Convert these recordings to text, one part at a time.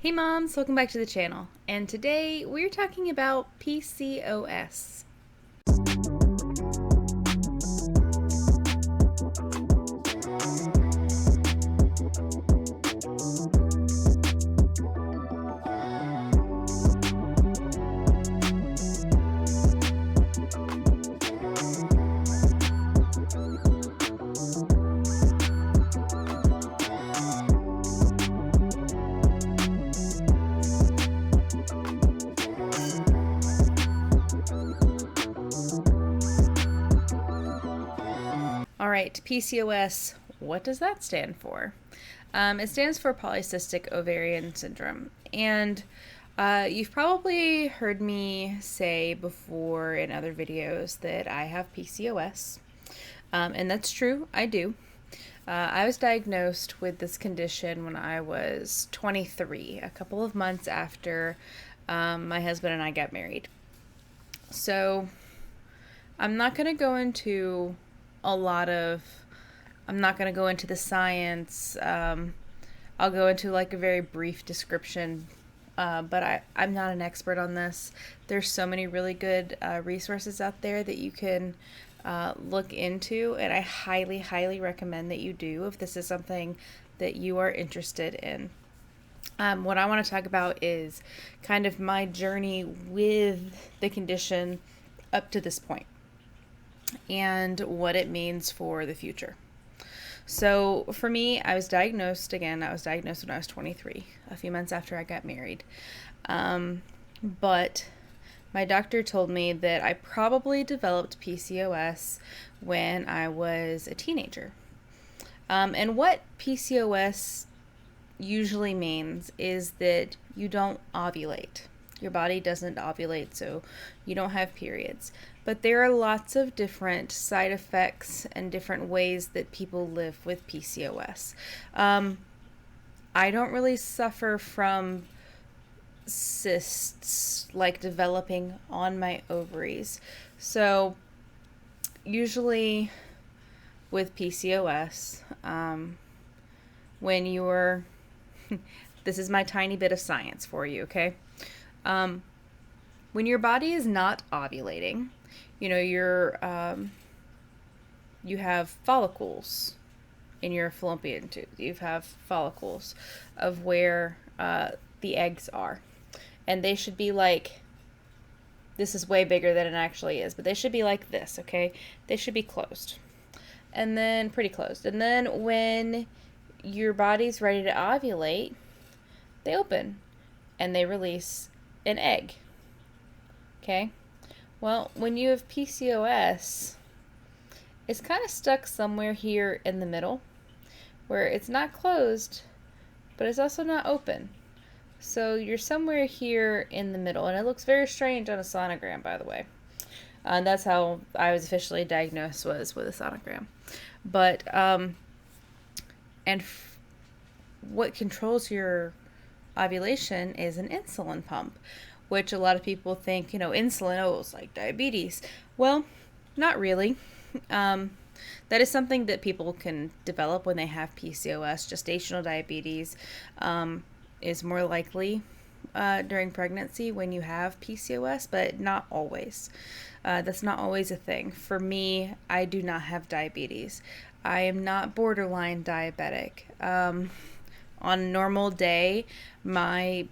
Hey moms, welcome back to the channel. And today we're talking about PCOS. All right, PCOS, what does that stand for? It stands for Polycystic Ovarian Syndrome. And you've probably heard me say before in other videos that I have PCOS. And that's true, I do. I was diagnosed with this condition when I was 23, a couple of months after my husband and I got married. So I'm not going to go into I'm not going to go into the science. I'll go into like a very brief description, but I'm not an expert on this. There's so many really good resources out there that you can look into, and I highly, highly recommend that you do if this is something that you are interested in. What I want to talk about is kind of my journey with the condition up to this point and what it means for the future. So for me, I was diagnosed when I was 23, a few months after I got married. But my doctor told me that I probably developed PCOS when I was a teenager. And what PCOS usually means is that you don't ovulate. Your body doesn't ovulate, so you don't have periods. But there are lots of different side effects and different ways that people live with PCOS. I don't really suffer from cysts like developing on my ovaries. So usually with PCOS, when you're this is my tiny bit of science for you, okay? When your body is not ovulating, you have follicles in your fallopian tube. You have follicles of where the eggs are. And they should be like, this is way bigger than it actually is, but they should be like this, okay? They should be closed. And then pretty closed. And then when your body's ready to ovulate, they open and they release an egg. Okay? Well, when you have PCOS, it's kind of stuck somewhere here in the middle where it's not closed, but it's also not open. So you're somewhere here in the middle, and it looks very strange on a sonogram, by the way. And that's how I was officially diagnosed, was with a sonogram. But, what controls your ovulation is an insulin pump, which a lot of people think, insulin, it's like diabetes. Well, not really. That is something that people can develop when they have PCOS. Gestational diabetes is more likely during pregnancy when you have PCOS, but not always. That's not always a thing. For me, I do not have diabetes. I am not borderline diabetic. On a normal day, my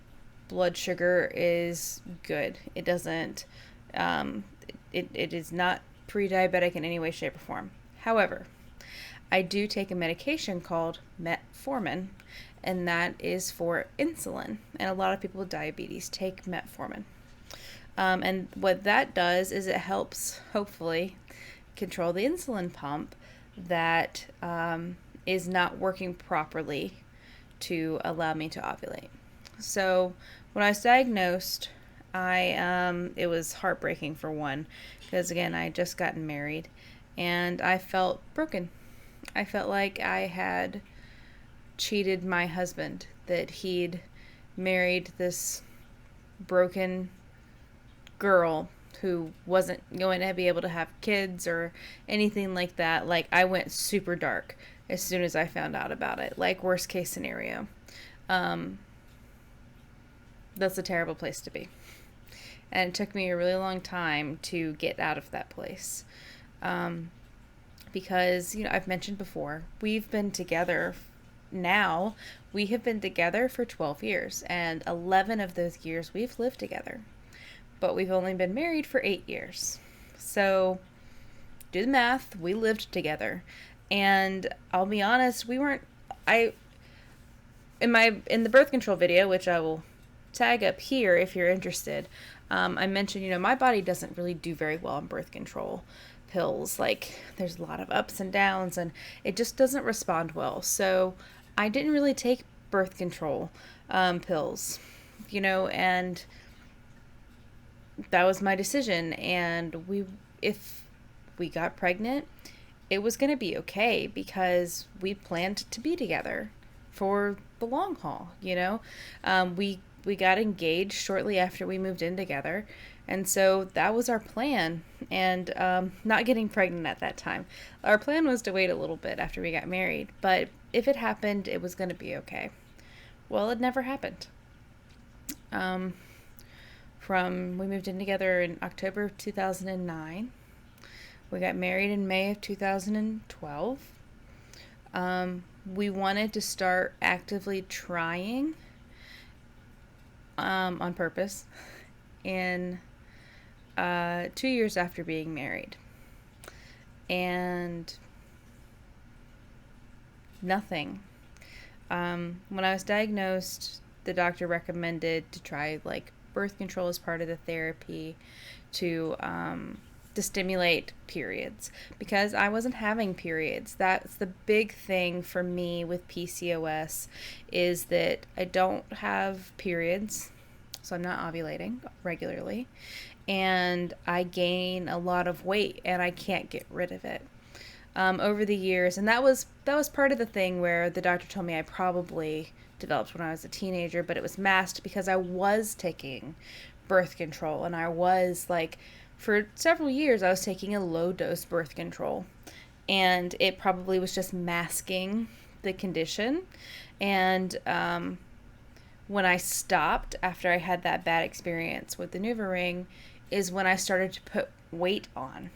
blood sugar is good. It doesn't, it is not pre-diabetic in any way, shape, or form. However, I do take a medication called metformin, and that is for insulin. And a lot of people with diabetes take metformin. And what that does is it helps, hopefully, control the insulin pump that is not working properly to allow me to ovulate. So when I was diagnosed, it was heartbreaking for one, because again, I had just gotten married, and I felt broken. I felt like I had cheated my husband, that he'd married this broken girl who wasn't going to be able to have kids or anything like that. Like, I went super dark as soon as I found out about it, like worst case scenario. That's a terrible place to be. And it took me a really long time to get out of that place. Because, I've mentioned before, we've been together now. We have been together for 12 years, and 11 of those years we've lived together. But we've only been married for 8 years. So, do the math, we lived together. And I'll be honest, we weren't, in the birth control video, which I will tag up here if you're interested, I mentioned, my body doesn't really do very well on birth control pills. Like, there's a lot of ups and downs, and it just doesn't respond well. So I didn't really take birth control pills, and that was my decision. And if we got pregnant, it was going to be okay because we planned to be together for the long haul. We got engaged shortly after we moved in together, and so that was our plan. And not getting pregnant at that time, our plan was to wait a little bit after we got married, but if it happened, it was going to be okay. Well, it never happened. We moved in together in October of 2009. We got married in May of 2012. We wanted to start actively trying on purpose in 2 years after being married. And nothing. When I was diagnosed, the doctor recommended to try birth control as part of the therapy to stimulate periods, because I wasn't having periods. That's the big thing for me with PCOS, is that I don't have periods, so I'm not ovulating regularly, and I gain a lot of weight and I can't get rid of it over the years. And that was part of the thing where the doctor told me I probably developed when I was a teenager, but it was masked because I was taking birth control, and I was for several years I was taking a low dose birth control, and it probably was just masking the condition. And when I stopped after I had that bad experience with the NuvaRing is when I started to put weight on.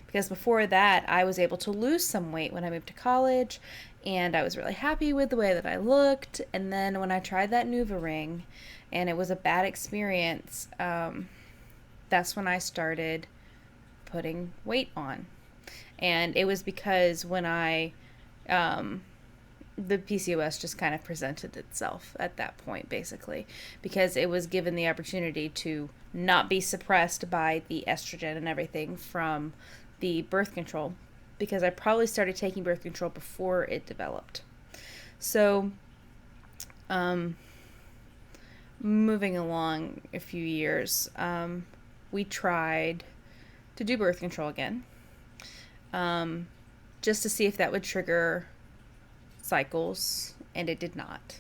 Because before that, I was able to lose some weight when I moved to college, and I was really happy with the way that I looked. And then when I tried that NuvaRing and it was a bad experience, that's when I started putting weight on. And it was because when the PCOS just kind of presented itself at that point, basically, because it was given the opportunity to not be suppressed by the estrogen and everything from the birth control, because I probably started taking birth control before it developed. So, moving along a few years, we tried to do birth control again, just to see if that would trigger cycles, and it did not.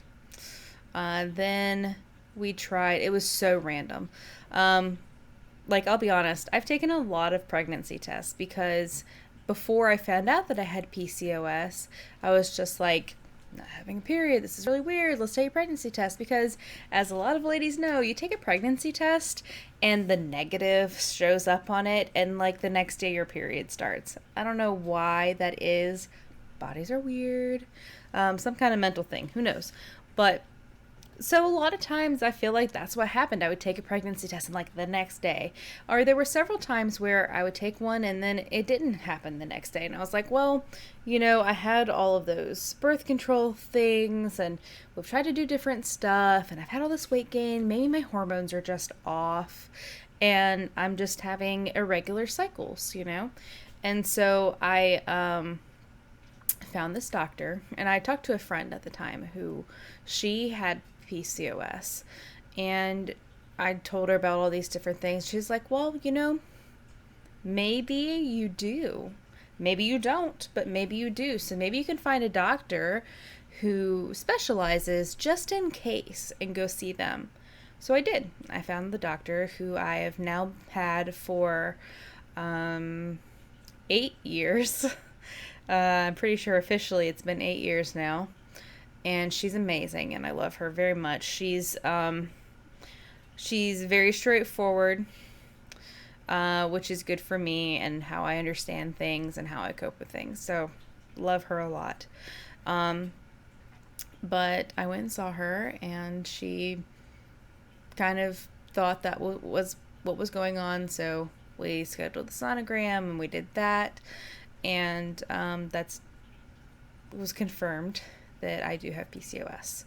Then we tried, it was so random. I'll be honest, I've taken a lot of pregnancy tests, because before I found out that I had PCOS, I was just not having a period. This is really weird. Let's take a pregnancy test, because as a lot of ladies know, you take a pregnancy test and the negative shows up on it, and the next day your period starts. I don't know why that is. Bodies are weird. Some kind of mental thing. Who knows? But so a lot of times I feel like that's what happened. I would take a pregnancy test and the next day. Or there were several times where I would take one and then it didn't happen the next day. And I was like, well, I had all of those birth control things, and we've tried to do different stuff, and I've had all this weight gain. Maybe my hormones are just off and I'm just having irregular cycles, And so I found this doctor, and I talked to a friend at the time who she had PCOS, and I told her about all these different things. She's like, well, maybe you do, maybe you don't, but maybe you do. So maybe you can find a doctor who specializes just in case and go see them. So I did. I found the doctor who I have now had for 8 years. I'm pretty sure officially it's been 8 years now, and she's amazing, and I love her very much. She's She's very straightforward, which is good for me and how I understand things and how I cope with things. So, love her a lot. Um, but I went and saw her, and she kind of thought that was what was going on. So we scheduled the sonogram, and we did that, and that's was confirmed that I do have PCOS.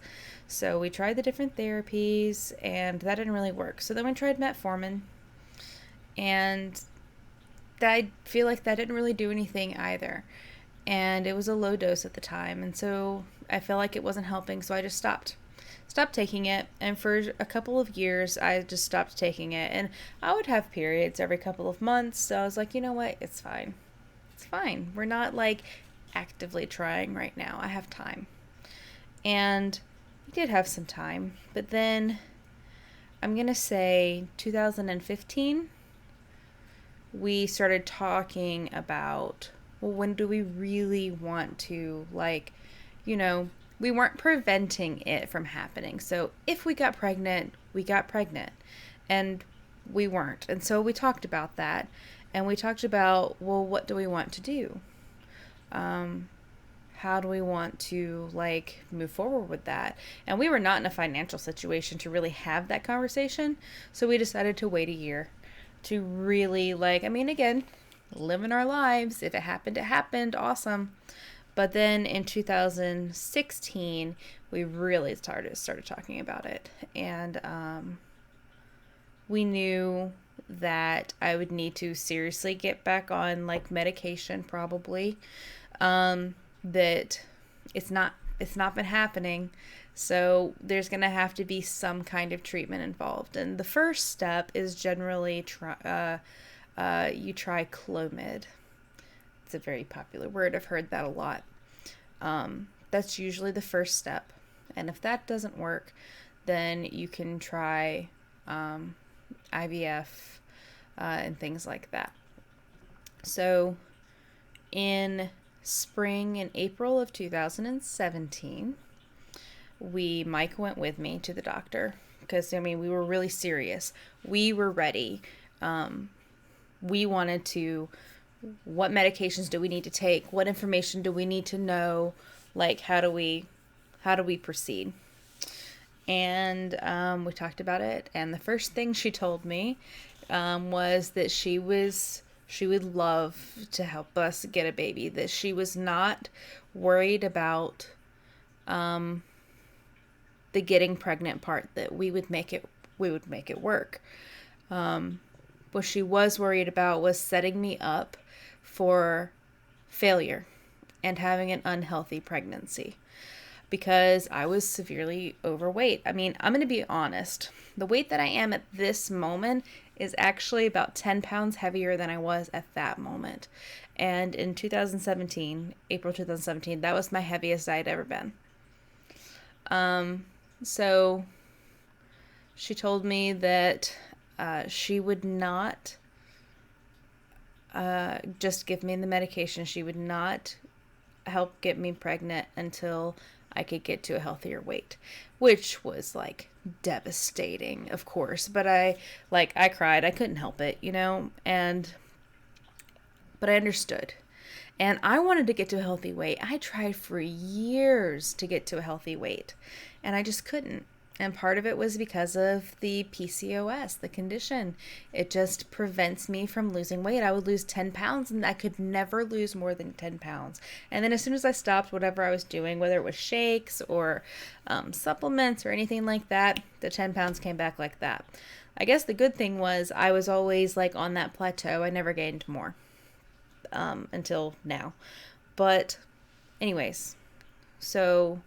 So we tried the different therapies, and that didn't really work. So then we tried metformin, and I feel like that didn't really do anything either. And it was a low dose at the time, and so I felt like it wasn't helping, so I just stopped taking it. And for a couple of years I just stopped taking it, and I would have periods every couple of months, so I was like, you know what, it's fine. It's fine. We're not like actively trying right now. I have time. And I did have some time, but then I'm going to say 2015 we started talking about, well, when do we really want to, like, you know, we weren't preventing it from happening. So if we got pregnant, we got pregnant, and we weren't. And so we talked about that, and we talked about, well, what do we want to do? How do we want to, like, move forward with that? And we were not in a financial situation to really have that conversation, so we decided to wait a year to really, like, I mean, again, living our lives. If it happened, it happened. Awesome. But then in 2016, we really started talking about it, and we knew that I would need to seriously get back on, like, medication, probably. That it's not been happening, so there's gonna have to be some kind of treatment involved. And the first step is generally you try Clomid. It's a very popular word. I've heard that a lot. That's usually the first step. And if that doesn't work, then you can try IVF and things like that. So in spring and April of 2017, Mike went with me to the doctor because, I mean, we were really serious. We were ready. We wanted to, what medications do we need to take? What information do we need to know? Like, how do we proceed? And we talked about it. And the first thing she told me was that she would love to help us get a baby. That she was not worried about the getting pregnant part. That we would make it work. What she was worried about was setting me up for failure and having an unhealthy pregnancy, because I was severely overweight. I mean, I'm going to be honest. The weight that I am at this moment is actually about 10 pounds heavier than I was at that moment. And in 2017, April 2017, that was my heaviest I had ever been. So she told me that she would not just give me the medication. She would not help get me pregnant until I could get to a healthier weight, which was, like, devastating, of course. But I cried. I couldn't help it, but I understood. And I wanted to get to a healthy weight. I tried for years to get to a healthy weight, and I just couldn't. And part of it was because of the PCOS, the condition. It just prevents me from losing weight. I would lose 10 pounds, and I could never lose more than 10 pounds. And then as soon as I stopped whatever I was doing, whether it was shakes or supplements or anything like that, the 10 pounds came back like that. I guess the good thing was I was always, like, on that plateau. I never gained more until now. But anyways, so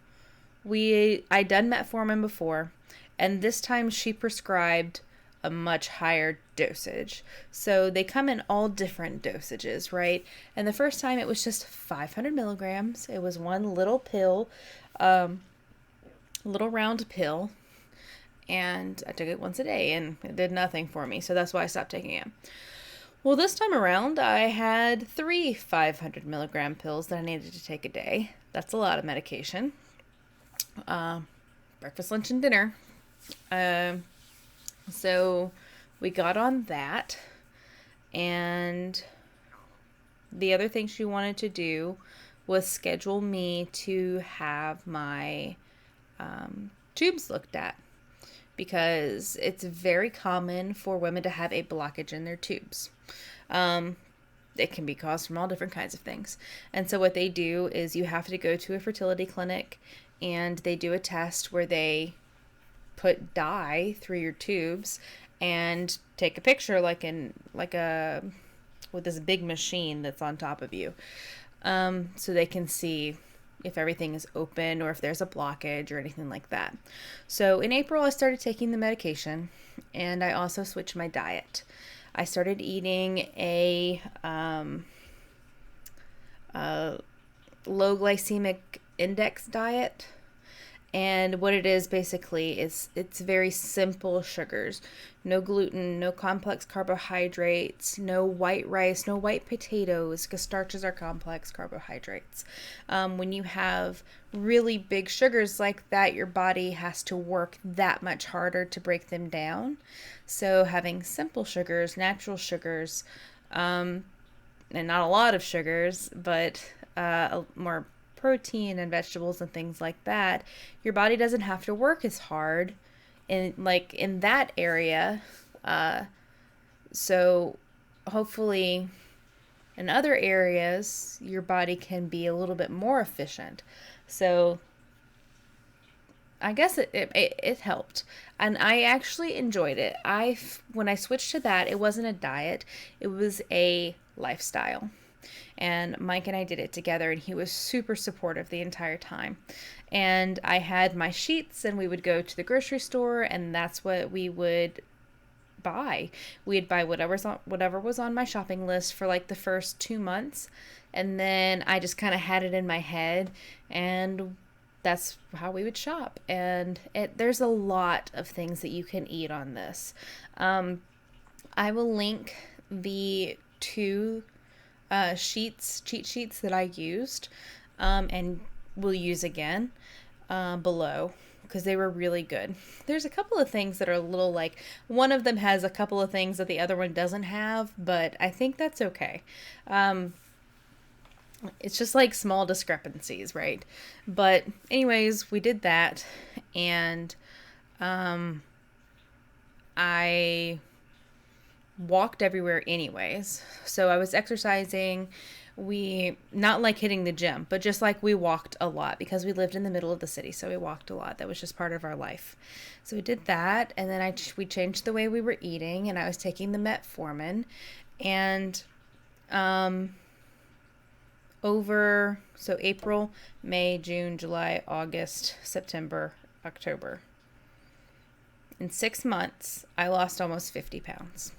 I'd done metformin before, and this time she prescribed a much higher dosage. So they come in all different dosages, right? And the first time it was just 500 milligrams. It was one little pill, little round pill, and I took it once a day, and it did nothing for me. So that's why I stopped taking it. Well, this time around, I had 3 500 milligram pills that I needed to take a day. That's a lot of medication. Breakfast, lunch, and dinner. So we got on that, and the other thing she wanted to do was schedule me to have my tubes looked at, because it's very common for women to have a blockage in their tubes. It can be caused from all different kinds of things. And so what they do is you have to go to a fertility clinic, and they do a test where they put dye through your tubes and take a picture with this big machine that's on top of you, so they can see if everything is open or if there's a blockage or anything like that. So in April, I started taking the medication, and I also switched my diet. I started eating a low glycemic index diet. And what it is basically is it's very simple sugars. No gluten, no complex carbohydrates, no white rice, no white potatoes, because starches are complex carbohydrates. When you have really big sugars like that, your body has to work that much harder to break them down. So having simple sugars, natural sugars, and not a lot of sugars, but more protein and vegetables and things like that, your body doesn't have to work as hard in that area. So hopefully in other areas, your body can be a little bit more efficient. So I guess it helped, and I actually enjoyed it. When I switched to that, it wasn't a diet, it was a lifestyle. And Mike and I did it together, and he was super supportive the entire time. And I had my sheets, and we would go to the grocery store, and that's what we would buy. We'd buy whatever was on my shopping list for like the first 2 months, and then I just kind of had it in my head, and that's how we would shop. And there's a lot of things that you can eat on this. I will link the two cheat sheets that I used and will use again below, because they were really good. There's a couple of things that are a little like, one of them has a couple of things that the other one doesn't have, but I think that's okay. It's just like small discrepancies, right? But anyways, we did that, and I walked everywhere anyways. So I was exercising. We, not like hitting the gym, but just like we walked a lot because we lived in the middle of the city. So we walked a lot. That was just part of our life. So we did that. And then we changed the way we were eating, and I was taking the metformin, and, so April, May, June, July, August, September, October. In 6 months, I lost almost 50 pounds.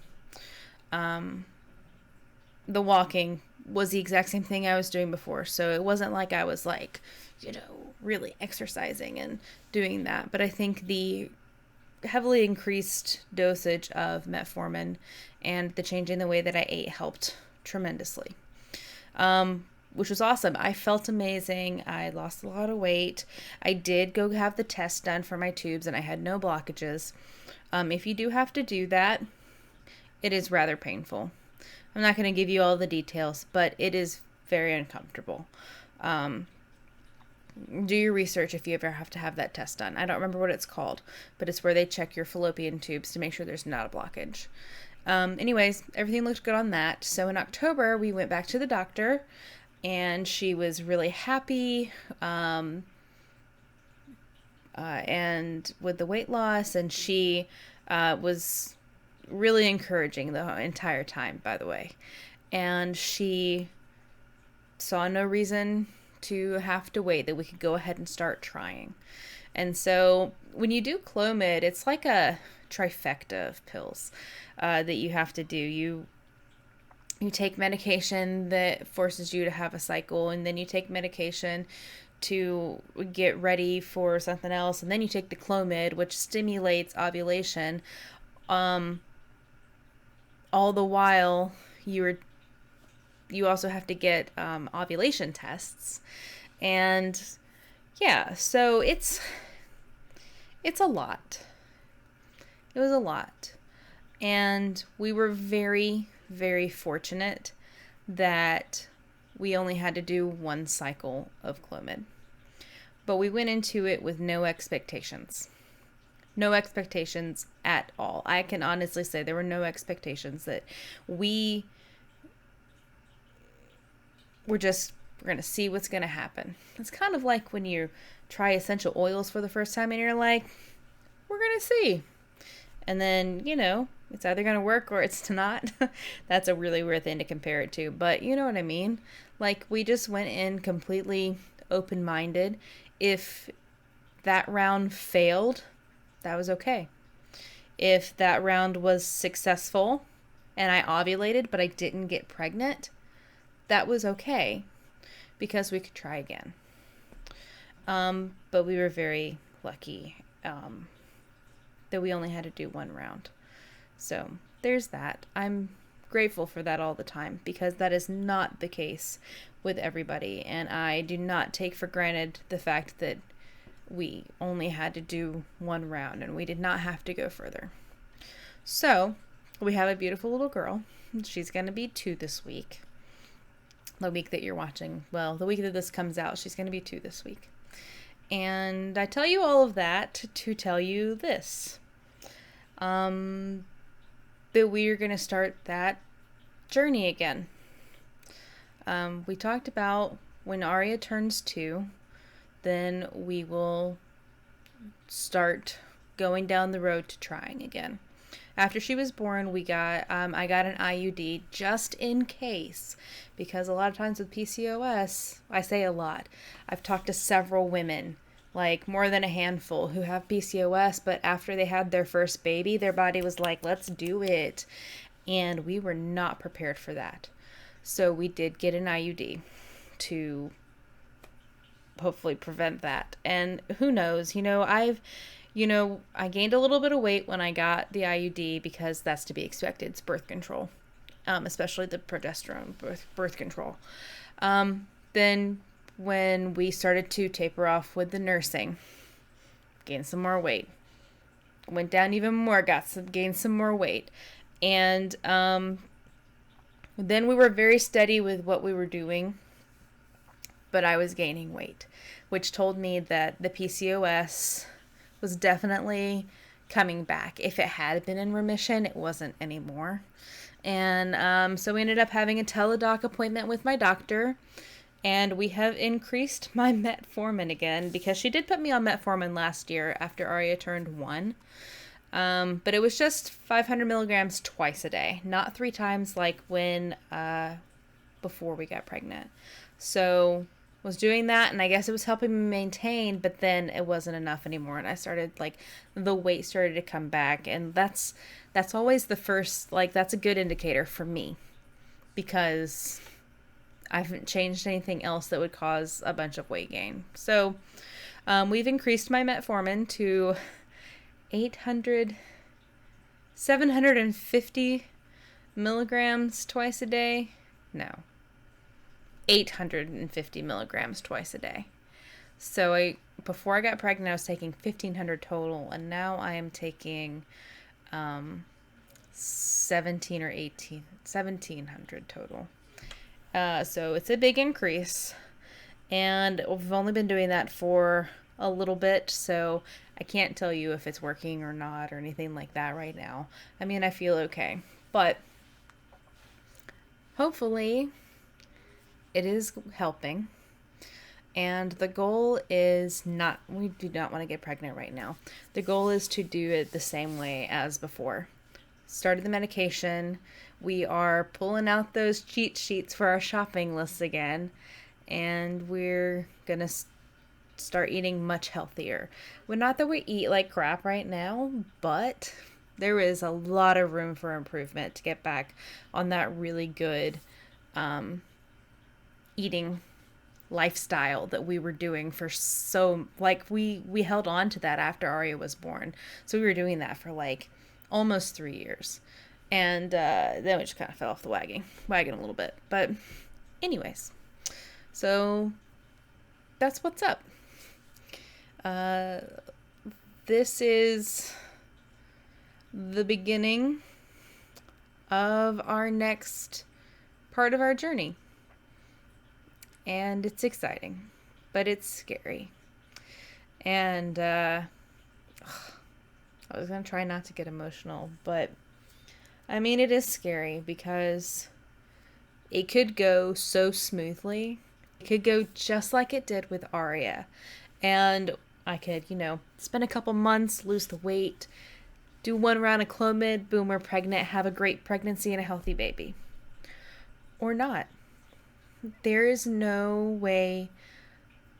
The walking was the exact same thing I was doing before. So it wasn't like I was like, really exercising and doing that. But I think the heavily increased dosage of metformin and the changing the way that I ate helped tremendously. Which was awesome. I felt amazing. I lost a lot of weight. I did go have the test done for my tubes, and I had no blockages. If you do have to do that, it is rather painful. I'm not going to give you all the details, but it is very uncomfortable. Do your research if you ever have to have that test done. I don't remember what it's called, but it's where they check your fallopian tubes to make sure there's not a blockage. Anyways, everything looked good on that. So in October, we went back to the doctor, and she was really happy and with the weight loss, and she was really encouraging the entire time, by the way. And she saw no reason to have to wait, that we could go ahead and start trying. And so when you do Clomid, it's like a trifecta of pills that you have to do. You take medication that forces you to have a cycle, and then you take medication to get ready for something else, and then you take the Clomid, which stimulates ovulation. All the while you also have to get ovulation tests, and yeah, so it's a lot. It was a lot. And we were very, very fortunate that we only had to do one cycle of Clomid. But we went into it with no expectations. No expectations at all. I can honestly say there were no expectations that we're going to see what's going to happen. It's kind of like when you try essential oils for the first time and you're like, we're going to see. And then, it's either going to work or it's not. That's a really weird thing to compare it to. But you know what I mean? Like, we just went in completely open-minded. If that round failed, that was okay. If that round was successful and I ovulated but I didn't get pregnant, that was okay because we could try again. But we were very lucky that we only had to do one round. So there's that. I'm grateful for that all the time because that is not the case with everybody. And I do not take for granted the fact that we only had to do one round and we did not have to go further. So we have a beautiful little girl. She's going to be 2 this week. The week that you're watching. Well, the week that this comes out, she's going to be 2 this week. And I tell you all of that to tell you this. That we are going to start that journey again. We talked about when Aria turns 2, then we will start going down the road to trying again. After she was born, I got an IUD just in case, because a lot of times with PCOS, I say a lot, I've talked to several women, like more than a handful, who have PCOS, but after they had their first baby, their body was like, let's do it. And we were not prepared for that. So we did get an IUD to hopefully prevent that. And who knows, I gained a little bit of weight when I got the IUD because that's to be expected. It's birth control, especially the progesterone birth control. Then when we started to taper off with the nursing, gained some more weight. Went down even more, gained some more weight. And then we were very steady with what we were doing, but I was gaining weight, which told me that the PCOS was definitely coming back. If it had been in remission, it wasn't anymore. And so we ended up having a teledoc appointment with my doctor, and we have increased my metformin again because she did put me on metformin last year after Aria turned 1. But it was just 500 milligrams twice a day, not 3 times like when before we got pregnant. So was doing that, and I guess it was helping me maintain, but then it wasn't enough anymore, and I started, the weight started to come back, and that's always the first, that's a good indicator for me, because I haven't changed anything else that would cause a bunch of weight gain. So we've increased my metformin to 750 milligrams twice a day. No. 850 milligrams twice a day. So before I got pregnant, I was taking 1,500 total, and now I am taking 1,700 total. So it's a big increase, and we've only been doing that for a little bit, so I can't tell you if it's working or not or anything like that right now. I mean, I feel okay, but hopefully it is helping. And the goal is we do not want to get pregnant right now. The goal is to do it the same way as before. Started the medication. We are pulling out those cheat sheets for our shopping lists again. And we're going to start eating much healthier. Well, not that we eat like crap right now, but there is a lot of room for improvement to get back on that really good eating lifestyle that we were doing for we held on to that after Aria was born. So we were doing that for almost 3 years. And then we just kind of fell off the wagon a little bit. But anyways, so that's what's up. the beginning of our next part of our journey. And it's exciting, but it's scary. And I was going to try not to get emotional, but I mean, it is scary because it could go so smoothly. It could go just like it did with Aria. And I could, spend a couple months, lose the weight, do one round of Clomid, boom, we're pregnant, have a great pregnancy and a healthy baby. Or not. There is no way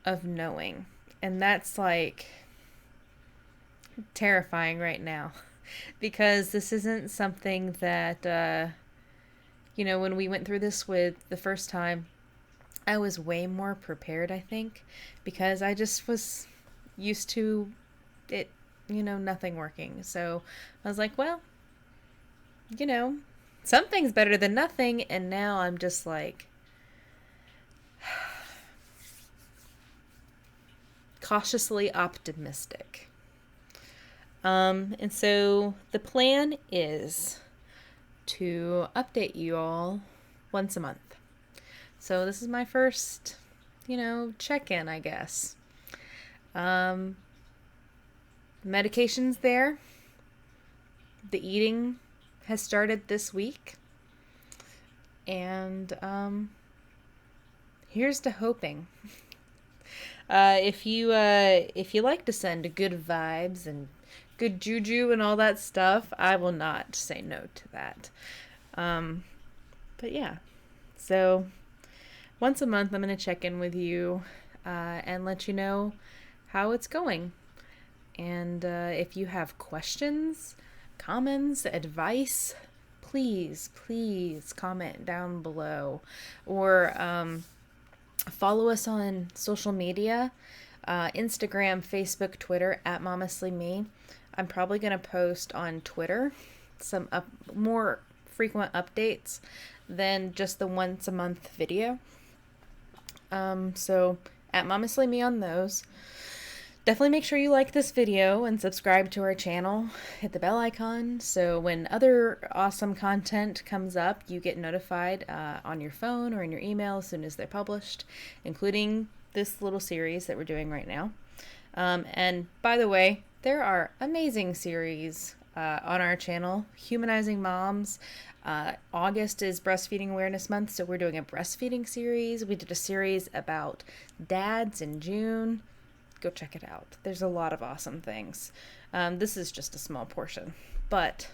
of knowing. And that's like terrifying right now. Because this isn't something that, when we went through this with the first time, I was way more prepared, I think, because I just was used to it, nothing working. So I was like, well, something's better than nothing. And now I'm just like cautiously optimistic. And so the plan is to update you all once a month. So this is my first, check-in, I guess. Medication's there. The eating has started this week. And here's to hoping. If you like to send good vibes and good juju and all that stuff, I will not say no to that. But yeah, so once a month I'm going to check in with you and let you know how it's going. And if you have questions, comments, advice, please comment down below. Or follow us on social media, Instagram, Facebook, Twitter, at Momestly. I'm probably going to post on Twitter some more frequent updates than just the once a month video. So at Momestly on those. Definitely make sure you like this video and subscribe to our channel. Hit the bell icon so when other awesome content comes up, you get notified on your phone or in your email as soon as they're published, including this little series that we're doing right now. And by the way, there are amazing series on our channel, Humanizing Moms. August is Breastfeeding Awareness Month, so we're doing a breastfeeding series. We did a series about dads in June. Go check it out. There's a lot of awesome things. This is just a small portion, but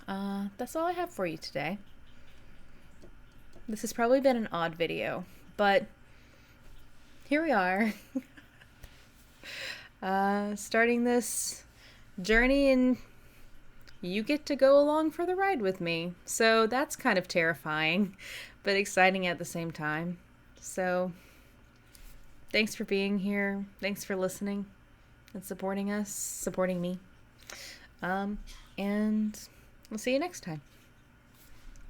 that's all I have for you today. This has probably been an odd video, but here we are. Starting this journey, and you get to go along for the ride with me. So that's kind of terrifying, but exciting at the same time. So thanks for being here. Thanks for listening and supporting us, supporting me. And we'll see you next time.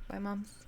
Bye, moms.